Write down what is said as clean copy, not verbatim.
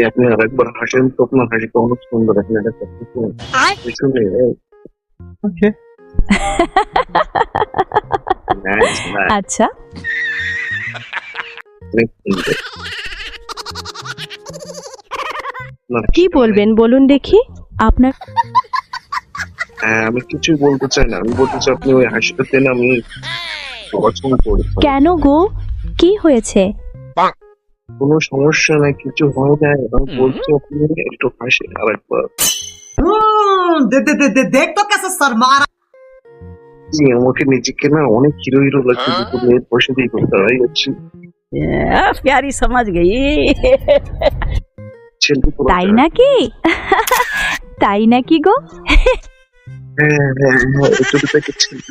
আপনি আরেকবার হাসেন তো আপনার হাসিটা অনেক সুন্দর। আপনি এটা করতেছেন শুনে ওকে। আচ্ছা, কি বলবেন বলুন দেখি আপনার। হ্যাঁ, আমি কিছুই বলতে চাই না, আমি বলতে চাই আপনি ওই হাসিটা দেন, আমি পছন্দ করি। কেন গো, কি হয়েছে? কোনো সমস্যা নাই, কিছু হয় না, আমি বলছি আপনি একটু হাসেন আরেকবার। देख तो कैसे सर मारा। জি, আমাকে নিজেকে না অনেক হিরো হিরো লাগছে, দুটো মেয়ের পয়সা দিয়ে করতে হয় যাচ্ছি। प्यारी समझ गई। ছেলে পুরো তাই নাকি? তাই নাকি গো? হ্যাঁ হ্যাঁ হ্যাঁ, একটু ছেলে